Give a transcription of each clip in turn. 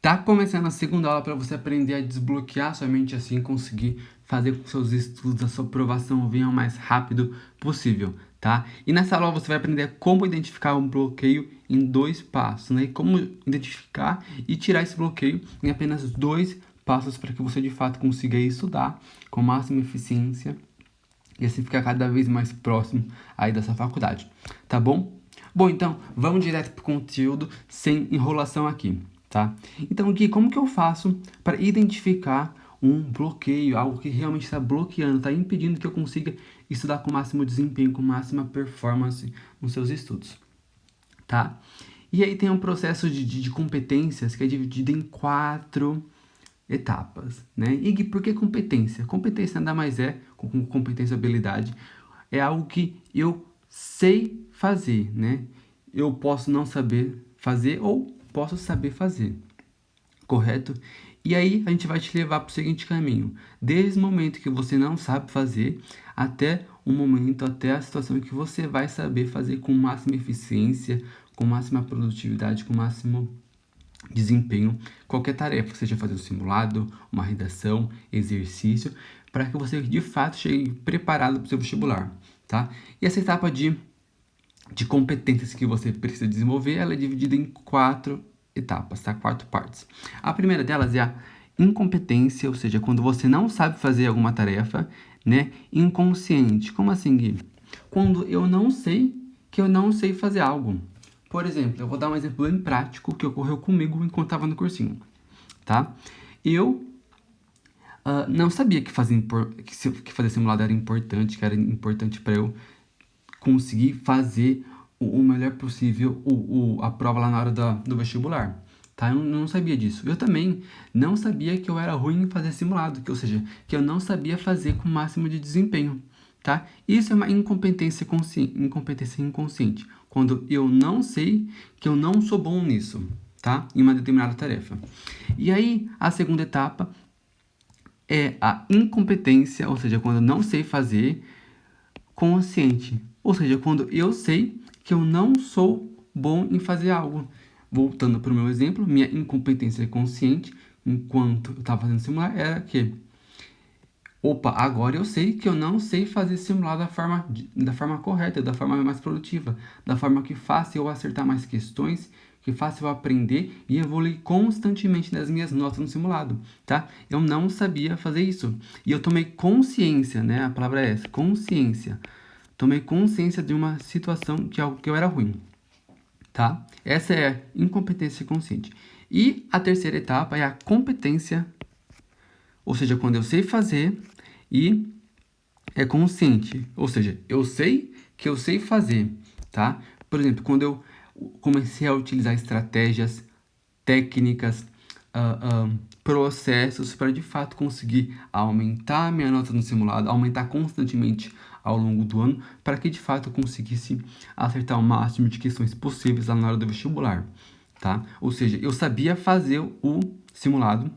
Tá começando a segunda aula para você aprender a desbloquear sua mente, assim conseguir fazer com que seus estudos, a sua aprovação venham o mais rápido possível, tá? E nessa aula você vai aprender como identificar um bloqueio em 2 passos, né? E como identificar e tirar esse bloqueio em apenas 2 passos para que você de fato consiga estudar com máxima eficiência e assim ficar cada vez mais próximo aí dessa faculdade, tá bom? Bom, então, vamos direto pro conteúdo, sem enrolação aqui, tá? Então, Gui, como que eu faço para identificar um bloqueio, algo que realmente está bloqueando, está impedindo que eu consiga estudar com o máximo desempenho, com máxima performance nos seus estudos, tá? E aí tem um processo de competências que é dividido em 4 etapas, né? E por que competência? Competência nada mais é, com competência e habilidade, é algo que eu sei fazer, né? Eu posso não saber fazer ou posso saber fazer, correto? E aí a gente vai te levar para o seguinte caminho, desde o momento que você não sabe fazer, até o momento, até a situação que você vai saber fazer com máxima eficiência, com máxima produtividade, com máximo desempenho, qualquer tarefa, seja fazer um simulado, uma redação, exercício, para que você de fato chegue preparado para o seu vestibular, tá? E essa etapa de competências que você precisa desenvolver, ela é dividida em 4 etapas, tá? 4 partes. A primeira delas é a incompetência, ou seja, quando você não sabe fazer alguma tarefa, né? Inconsciente. Como assim, Gui? Quando eu não sei que eu não sei fazer algo. Por exemplo, eu vou dar um exemplo bem prático que ocorreu comigo enquanto estava no cursinho, tá? Eu não sabia que fazer simulado era importante, que era importante para eu conseguir fazer o melhor possível a prova lá na hora do vestibular, tá? Eu não sabia disso. Eu também não sabia que eu era ruim em fazer simulado, ou seja, que eu não sabia fazer com o máximo de desempenho, tá? Isso é uma incompetência inconsciente, quando eu não sei que eu não sou bom nisso, tá? Em uma determinada tarefa. E aí, a segunda etapa é a incompetência, ou seja, quando eu não sei fazer consciente, ou seja, quando eu sei que eu não sou bom em fazer algo. Voltando para o meu exemplo, minha incompetência consciente, enquanto eu estava fazendo simular, era que opa, agora eu sei que eu não sei fazer simulado da forma correta, da forma mais produtiva, da forma que faça eu acertar mais questões, que faça eu aprender e evoluir constantemente nas minhas notas no simulado, tá? Eu não sabia fazer isso. E eu tomei consciência, né? A palavra é essa, consciência. Tomei consciência de uma situação que eu era ruim, tá? Essa é a incompetência consciente. E a terceira etapa é a competência, ou seja, quando eu sei fazer e é consciente, ou seja, eu sei que eu sei fazer, tá? Por exemplo, quando eu comecei a utilizar estratégias, técnicas, processos para de fato conseguir aumentar a minha nota no simulado, aumentar constantemente ao longo do ano, para que de fato eu conseguisse acertar o máximo de questões possíveis lá na hora do vestibular, tá? Ou seja, eu sabia fazer o simulado,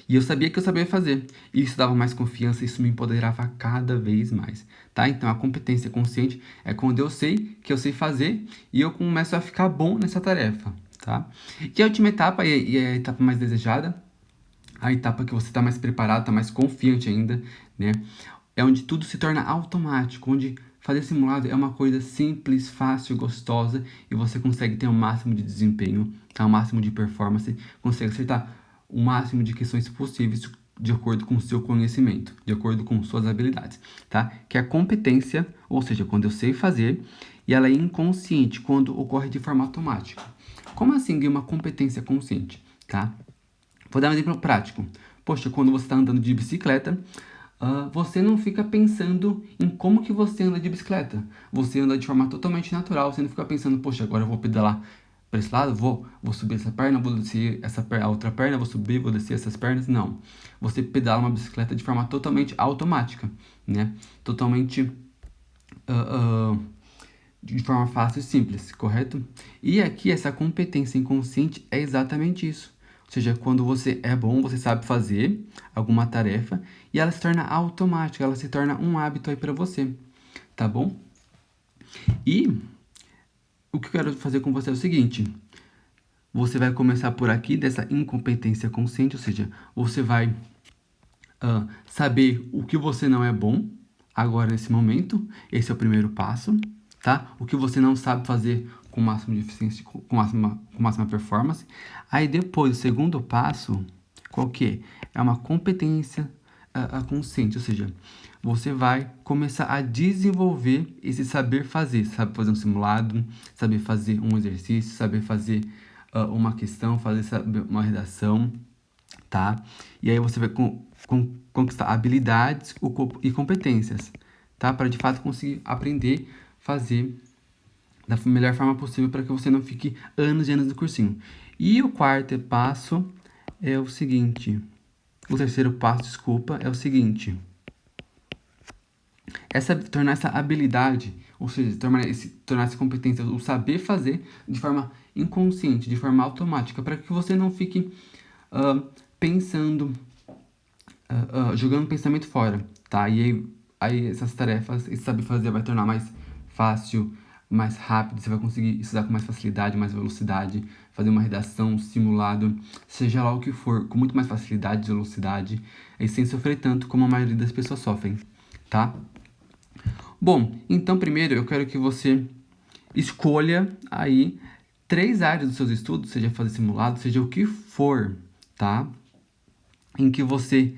e eu sabia que eu sabia fazer. E isso dava mais confiança, isso me empoderava cada vez mais, tá? Então, a competência consciente é quando eu sei que eu sei fazer e eu começo a ficar bom nessa tarefa, tá? E a última etapa, e é a etapa mais desejada, a etapa que você está mais preparado, está mais confiante ainda, né? É onde tudo se torna automático, onde fazer simulado é uma coisa simples, fácil, gostosa e você consegue ter o máximo de desempenho, tá? O máximo de performance, consegue acertar o máximo de questões possíveis de acordo com o seu conhecimento, de acordo com suas habilidades, tá? Que é a competência, ou seja, quando eu sei fazer, e ela é inconsciente, quando ocorre de forma automática. Como assim uma competência consciente, tá? Vou dar um exemplo prático. Poxa, quando você está andando de bicicleta, você não fica pensando em como que você anda de bicicleta. Você anda de forma totalmente natural, você não fica pensando, poxa, agora eu vou pedalar para esse lado, vou subir essa perna, vou descer a outra perna, vou subir, vou descer essas pernas. Não. Você pedala uma bicicleta de forma totalmente automática, né? Totalmente de forma fácil e simples, correto? E aqui essa competência inconsciente é exatamente isso. Ou seja, quando você é bom, você sabe fazer alguma tarefa e ela se torna automática, ela se torna um hábito aí para você, tá bom? E o que eu quero fazer com você é o seguinte: você vai começar por aqui, dessa incompetência consciente, ou seja, você vai saber o que você não é bom agora nesse momento. Esse é o primeiro passo, tá? O que você não sabe fazer com máxima de eficiência, com máxima performance. Aí depois, o segundo passo, qual que é? É uma competência consciente, ou seja, você vai começar a desenvolver esse saber fazer. Sabe fazer um simulado, saber fazer um exercício, saber fazer uma questão, fazer uma redação, tá? E aí você vai conquistar habilidades e competências, tá? Para de fato conseguir aprender, fazer da melhor forma possível para que você não fique anos e anos no cursinho. E o quarto passo é o seguinte, o terceiro passo, desculpa, é o seguinte. Tornar essa habilidade, ou seja, tornar essa competência, o saber fazer de forma inconsciente, de forma automática, para que você não fique pensando, jogando pensamento fora, tá? E aí essas tarefas, esse saber fazer vai tornar mais fácil, mais rápido, você vai conseguir estudar com mais facilidade, mais velocidade, fazer uma redação, um simulado, seja lá o que for, com muito mais facilidade, velocidade, e sem sofrer tanto como a maioria das pessoas sofrem, tá? Bom, então primeiro eu quero que você escolha aí 3 áreas dos seus estudos, seja fazer simulado, seja o que for, tá? Em que você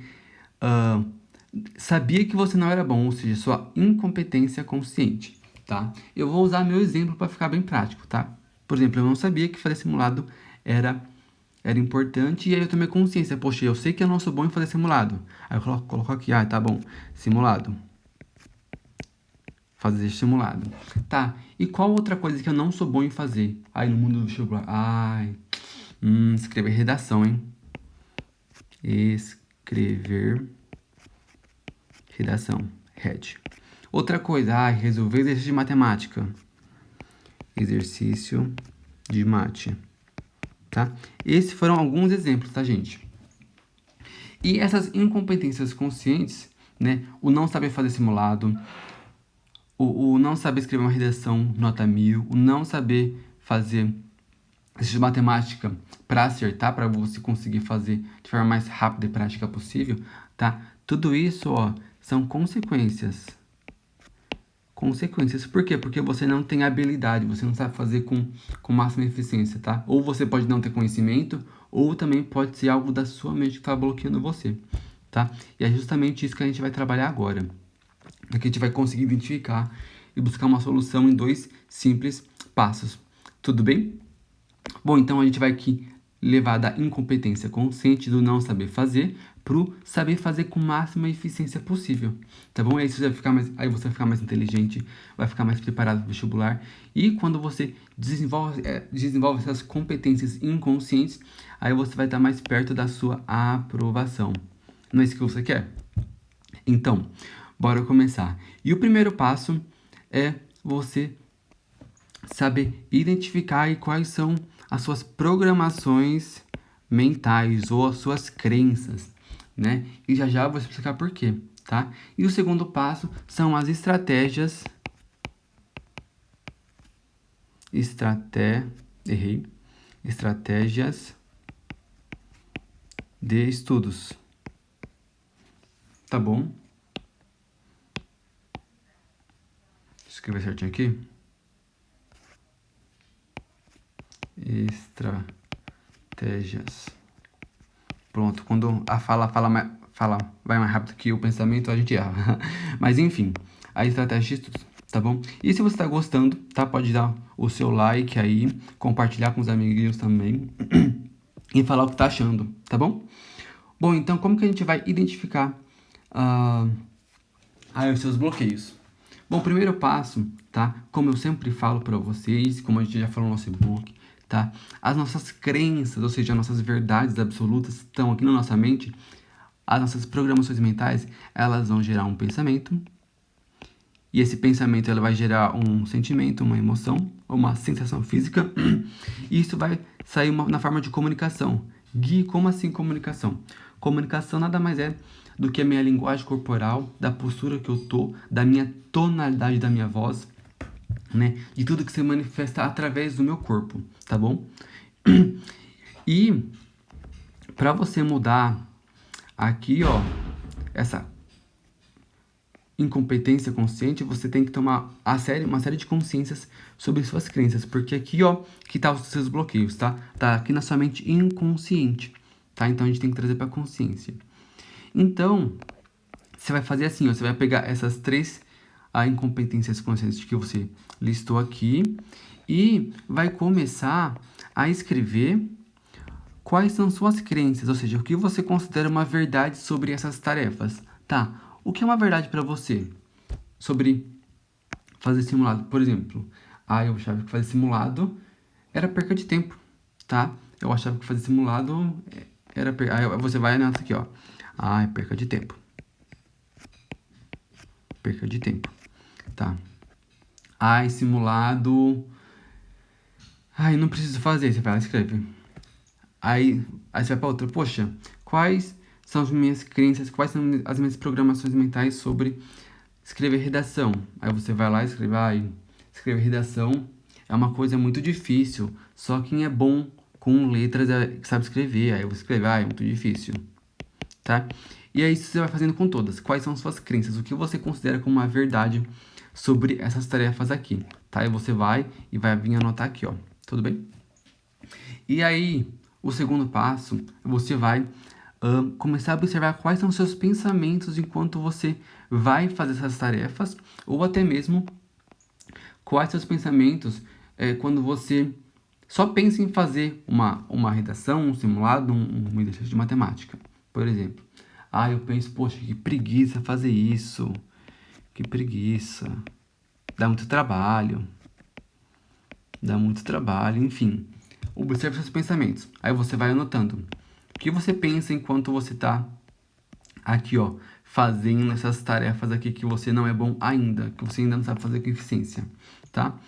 sabia que você não era bom, ou seja, sua incompetência consciente, tá? Eu vou usar meu exemplo para ficar bem prático, tá? Por exemplo, eu não sabia que fazer simulado era importante, e aí eu tomei consciência, poxa, eu sei que eu não sou bom em fazer simulado. Aí eu coloco aqui, tá bom, simulado. Fazer simulado. Tá, e qual outra coisa que eu não sou bom em fazer? Aí no mundo do vestibular, escrever redação, hein? Escrever redação, red. Outra coisa, resolver exercício de matemática. Exercício de mate, tá? Esses foram alguns exemplos, tá, gente? E essas incompetências conscientes, né? O não saber fazer simulado, o não saber escrever uma redação nota 1000, o não saber fazer exercício de matemática para acertar, para você conseguir fazer de forma mais rápida e prática possível, tá? Tudo isso, são consequências. Consequências. Por quê? Porque você não tem habilidade, você não sabe fazer com máxima eficiência, tá? Ou você pode não ter conhecimento, ou também pode ser algo da sua mente que está bloqueando você, tá? E é justamente isso que a gente vai trabalhar agora. Aqui a gente vai conseguir identificar e buscar uma solução em 2 simples passos. Tudo bem? Bom, então a gente vai aqui levar da incompetência consciente, do não saber fazer, pro saber fazer com máxima eficiência possível, tá bom? Aí você vai ficar mais inteligente, vai ficar mais preparado para o vestibular. E quando você desenvolve essas competências inconscientes, aí você vai estar mais perto da sua aprovação. Não é isso que você quer? Então, bora começar. E o primeiro passo é você saber identificar aí quais são as suas programações mentais ou as suas crenças, né? E já já eu vou explicar por quê, tá? E o segundo passo são as estratégias de estudos. Tá bom? Deixa eu escrever certinho aqui. Estratégias. Pronto, quando a fala vai mais rápido que o pensamento, a gente erra. Mas enfim, a estratégia de estudos, tá bom? E se você tá gostando, tá? Pode dar o seu like aí, compartilhar com os amiguinhos também e falar o que tá achando, tá bom? Bom, então como que a gente vai identificar os seus bloqueios? Bom, primeiro passo, tá? Como eu sempre falo para vocês, como a gente já falou no nosso e-book, tá? As nossas crenças, ou seja, as nossas verdades absolutas estão aqui na nossa mente. As nossas programações mentais, elas vão gerar um pensamento. E esse pensamento ela vai gerar um sentimento, uma emoção, uma sensação física. E isso vai sair na forma de comunicação. Gui, como assim comunicação? Comunicação nada mais é do que a minha linguagem corporal, da postura que eu tô, da minha tonalidade da minha voz, né? De tudo que se manifesta através do meu corpo, tá bom? E para você mudar aqui, ó, essa incompetência consciente, você tem que tomar uma série de consciências sobre suas crenças, porque aqui, ó, que tá os seus bloqueios, tá? Tá aqui na sua mente inconsciente, tá? Então a gente tem que trazer para consciência. Então, você vai fazer assim, ó, você vai pegar essas 3 incompetências conscientes que você listou aqui e vai começar a escrever quais são suas crenças, ou seja, o que você considera uma verdade sobre essas tarefas, tá? O que é uma verdade para você sobre fazer simulado? Por exemplo, eu achava que fazer simulado era perca de tempo, tá? Eu achava que fazer simulado era perca... Aí você vai nessa aqui, ó. É perca de tempo. Perca de tempo, tá? Simulado... não preciso fazer. Você vai lá e escreve. Aí você vai pra outra. Poxa, quais são as minhas crenças, quais são as minhas programações mentais sobre escrever redação? Aí você vai lá e escreve, escrever redação é uma coisa muito difícil, só quem é bom com letras sabe escrever. Aí eu vou escrever, é muito difícil, tá? E aí você vai fazendo com todas. Quais são suas crenças? O que você considera como uma verdade sobre essas tarefas aqui, tá? E você vai vir anotar aqui, ó. Tudo bem? E aí, o segundo passo, você vai começar a observar quais são os seus pensamentos enquanto você vai fazer essas tarefas, ou até mesmo quais seus pensamentos quando você só pensa em fazer uma redação, um simulado, um exercício de matemática, por exemplo. Eu penso, poxa, que preguiça fazer isso, que preguiça, dá muito trabalho, enfim. Observe seus pensamentos. Aí você vai anotando. O que você pensa enquanto você tá aqui, ó, fazendo essas tarefas aqui que você não é bom ainda, que você ainda não sabe fazer com eficiência, tá?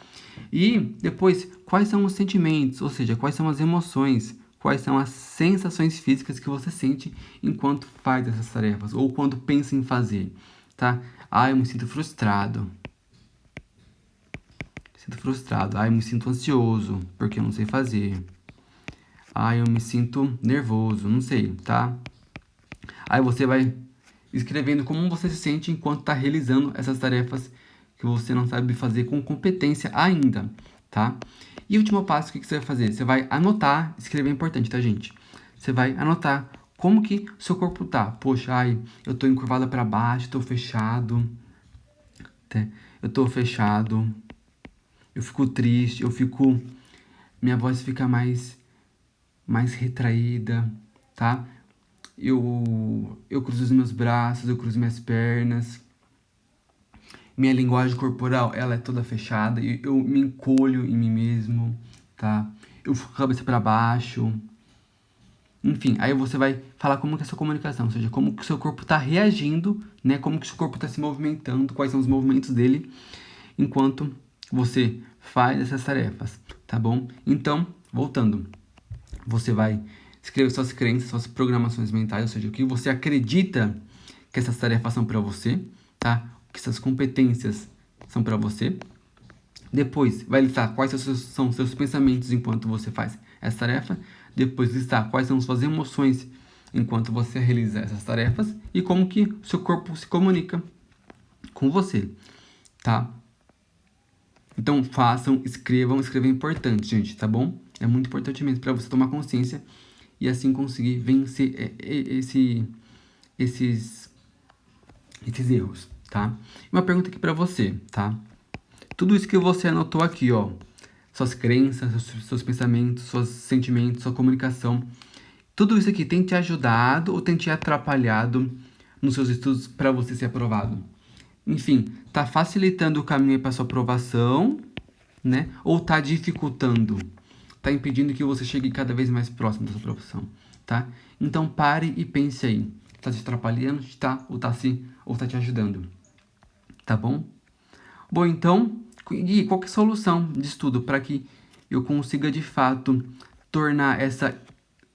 E depois, quais são os sentimentos, ou seja, quais são as emoções, quais são as sensações físicas que você sente enquanto faz essas tarefas, ou quando pensa em fazer, tá? Eu me sinto frustrado. Eu me sinto ansioso, porque eu não sei fazer. Eu me sinto nervoso, não sei, tá? Aí você vai escrevendo como você se sente enquanto está realizando essas tarefas que você não sabe fazer com competência ainda, tá? E o último passo, o que você vai fazer? Você vai anotar, escrever é importante, tá, gente? Você vai anotar como que seu corpo tá. Poxa, eu tô encurvada para baixo, tô fechado, eu fico triste, minha voz fica mais retraída, tá? Eu cruzo os meus braços, eu cruzo minhas pernas. Minha linguagem corporal, ela é toda fechada. Eu me encolho em mim mesmo, tá? Eu fico com a cabeça para baixo. Enfim, aí você vai falar como que é a sua comunicação, ou seja, como que o seu corpo tá reagindo, né? Como que o seu corpo tá se movimentando, quais são os movimentos dele enquanto você faz essas tarefas, tá bom? Então, voltando, você vai escrever suas crenças, suas programações mentais, ou seja, o que você acredita que essas tarefas são para você, tá? O que essas competências são para você. Depois, vai listar quais são seus pensamentos enquanto você faz essa tarefa. Depois, listar quais são suas emoções enquanto você realiza essas tarefas e como que o seu corpo se comunica com você, tá? Então, escrever é importante, gente, tá bom? É muito importante mesmo para você tomar consciência e assim conseguir vencer esses erros, tá? Uma pergunta aqui para você, tá? Tudo isso que você anotou aqui, ó, suas crenças, seus pensamentos, seus sentimentos, sua comunicação, tudo isso aqui tem te ajudado ou tem te atrapalhado nos seus estudos para você ser aprovado? Enfim, tá facilitando o caminho para sua aprovação, né? Ou tá dificultando? Tá impedindo que você chegue cada vez mais próximo da sua aprovação, tá? Então pare e pense aí. Tá te atrapalhando, ou tá te ajudando? Tá bom? Bom, então, e qual que é a solução de estudo para que eu consiga de fato tornar essa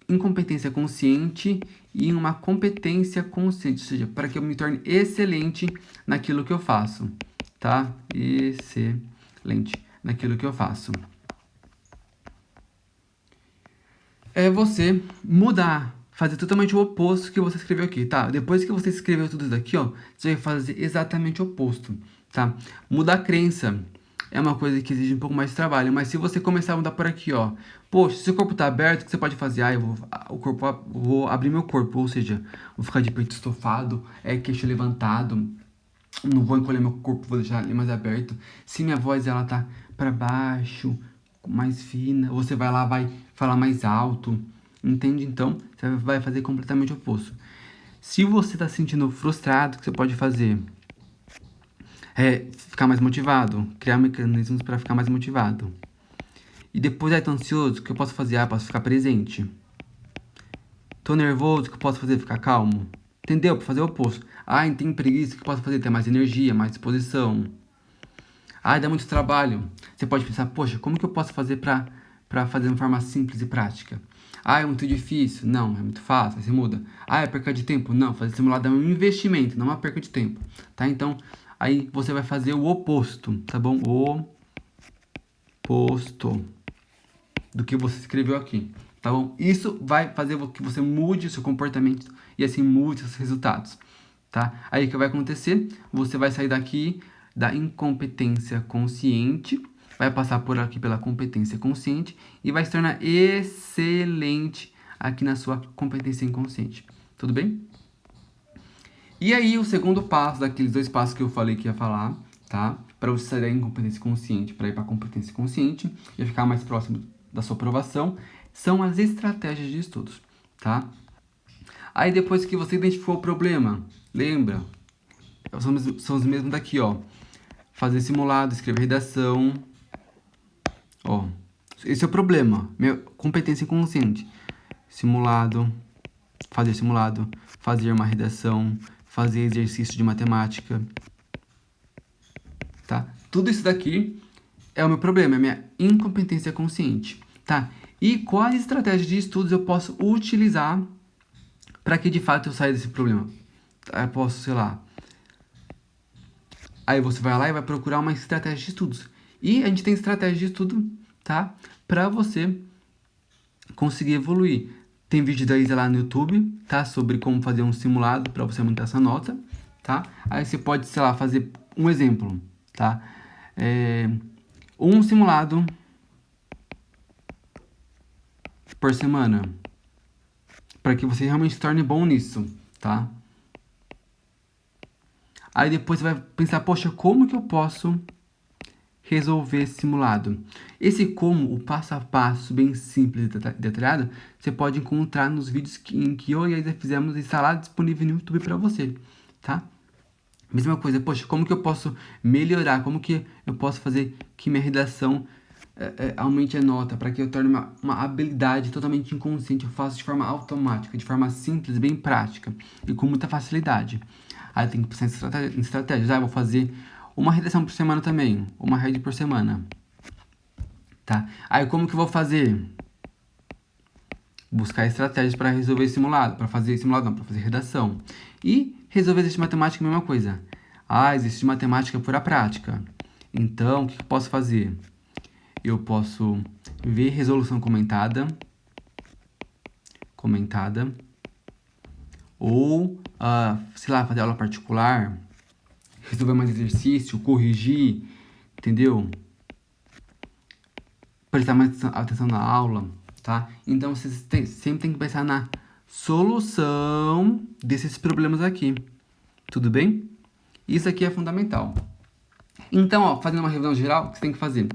incompetência consciente em uma competência consciente, ou seja, para que eu me torne excelente naquilo que eu faço, tá? Excelente naquilo que eu faço. é você mudar, fazer totalmente o oposto que você escreveu aqui, tá? Depois que você escreveu tudo isso daqui, ó, você vai fazer exatamente o oposto, tá? Mudar a crença é uma coisa que exige um pouco mais de trabalho, mas se você começar a mudar por aqui, ó, poxa, se o corpo tá aberto, o que você pode fazer? Ah, vou abrir meu corpo, ou seja, vou ficar de peito estofado, queixo levantado, não vou encolher meu corpo, vou deixar ele mais aberto. Se minha voz ela tá para baixo, mais fina, você vai lá, vai falar mais alto, entende? Então, você vai fazer completamente o oposto. Se você tá se sentindo frustrado, o que você pode fazer? Ficar mais motivado, criar mecanismos para ficar mais motivado. E depois, tô ansioso, o que eu posso fazer? Ah, posso ficar presente. Tô nervoso, o que eu posso fazer? Ficar calmo. Entendeu? Para fazer o oposto. Ah, tem preguiça, o que eu posso fazer? Ter mais energia, mais disposição. Ah, dá muito trabalho. Você pode pensar, poxa, como que eu posso fazer para fazer de uma forma simples e prática? Ah, é muito difícil? Não, é muito fácil, aí você muda. Ah, é perca de tempo? Não, fazer simulado é um investimento, não é uma perca de tempo, tá? Então, aí você vai fazer o oposto, tá bom? O oposto do que você escreveu aqui, tá bom? Isso vai fazer com que você mude o seu comportamento e assim mude os seus resultados, tá? Aí o que vai acontecer? Você vai sair daqui da incompetência consciente, vai passar por aqui pela competência consciente e vai se tornar excelente aqui na sua competência inconsciente. Tudo bem? E aí, o segundo passo daqueles 2 passos que eu falei que ia falar, tá? Para você sair da incompetência consciente para ir para a competência consciente e ficar mais próximo da sua aprovação, são as estratégias de estudos, tá? Aí, depois que você identificou o problema, lembra? São os mesmos daqui, ó. Fazer simulado, escrever redação. Ó, esse é o problema. Minha competência inconsciente. Simulado, fazer uma redação, fazer exercício de matemática, tá? Tudo isso daqui é o meu problema, é a minha incompetência consciente, tá? E quais estratégias de estudos eu posso utilizar para que de fato eu saia desse problema? Eu posso, sei lá. Aí você vai lá e vai procurar uma estratégia de estudos. E a gente tem estratégia de estudo, tá? Para você conseguir evoluir. Tem vídeo da Isa lá no YouTube, tá? Sobre como fazer um simulado para você aumentar essa nota, tá? Aí você pode, sei lá, fazer um exemplo, tá? Um simulado por semana, para que você realmente se torne bom nisso, tá? Aí depois você vai pensar, poxa, como que eu posso resolver esse simulado? Esse como, o passo a passo, bem simples e detalhado, você pode encontrar nos vídeos em que eu e a Isa fizemos e está lá disponível no YouTube para você, tá? Mesma coisa, poxa, como que eu posso melhorar? Como que eu posso fazer que minha redação aumente a nota, para que eu torne uma habilidade totalmente inconsciente, eu faço de forma automática, de forma simples, bem prática e com muita facilidade. Aí tem que pensar em estratégias. Ah, eu vou fazer uma redação por semana também, uma rede por semana, tá? Aí como que eu vou fazer? Buscar estratégias para resolver simulado, para fazer simulado não, para fazer redação. E resolver exercício de matemática é a mesma coisa. Ah, exercício de matemática pura prática. Então, o que eu posso fazer? Eu posso ver resolução comentada, ou, sei lá, fazer aula particular, resolver mais exercício, corrigir, entendeu? Prestar mais atenção na aula, tá? Então, você sempre tem que pensar na solução desses problemas aqui, tudo bem? Isso aqui é fundamental. Então, ó, fazendo uma revisão geral, o que você tem que fazer?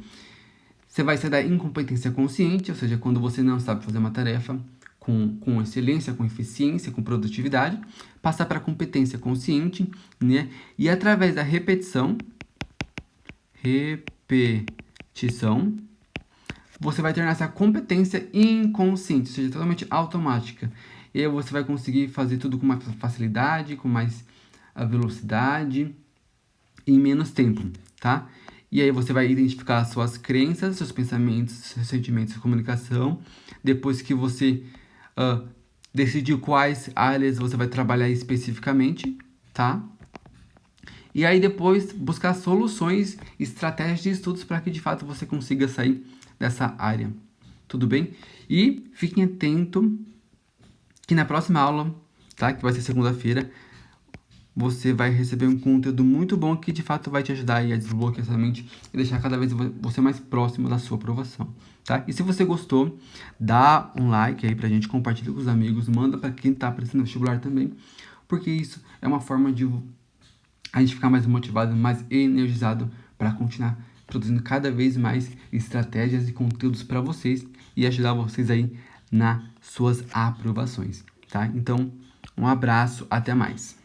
Você vai sair da incompetência consciente, ou seja, quando você não sabe fazer uma tarefa com excelência, com eficiência, com produtividade, passar para a competência consciente, né? E através da repetição, você vai tornar essa competência inconsciente, ou seja, totalmente automática. E aí você vai conseguir fazer tudo com mais facilidade, com mais velocidade e em menos tempo, tá? E aí você vai identificar as suas crenças, seus pensamentos, seus sentimentos, sua comunicação. Depois que você decidir quais áreas você vai trabalhar especificamente, tá? E aí depois buscar soluções, estratégias de estudos para que de fato você consiga sair dessa área, tudo bem? E fiquem atentos que na próxima aula, tá? Que vai ser segunda-feira, você vai receber um conteúdo muito bom que de fato vai te ajudar aí a desbloquear essa mente e deixar cada vez você mais próximo da sua aprovação, tá? E se você gostou, dá um like aí pra gente, compartilha com os amigos, manda pra quem tá prestando vestibular também, porque isso é uma forma de a gente ficar mais motivado, mais energizado para continuar produzindo cada vez mais estratégias e conteúdos para vocês e ajudar vocês aí nas suas aprovações, tá? Então, um abraço, até mais.